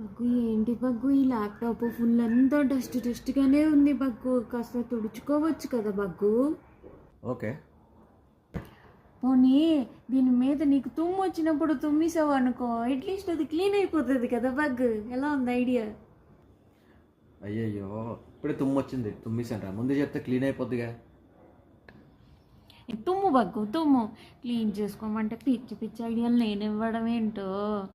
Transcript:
Bug ఏంటి bug, ఈ laptop full అంతా డస్ట్గానే ఉంది బగ్గు, కాస్త తుడుచుకోవచ్చు కదా బగ్గు. ఓకే. పోనీ దీని మీద నీకు తుమ్ము వచ్చినప్పుడు తుమ్మిసావు అనుకో, అట్లీస్ట్ అది క్లీన్ అయిపోతుంది కదా బగ్గు. ఎలా ఉంది ఐడియా? అయ్యయ్యో, ఇప్పుడే తుమ్ము వచ్చింది, తుమ్మిసంట. ముందు చెప్తే క్లీన్ అయిపోద్దిగా. తుమ్ము బగ్గు తుమ్ము, క్లీన్ చేసుకోమంటే పిచ్చి పిచ్చి ఐడియాలు నేను ఇవ్వడం ఏంటో.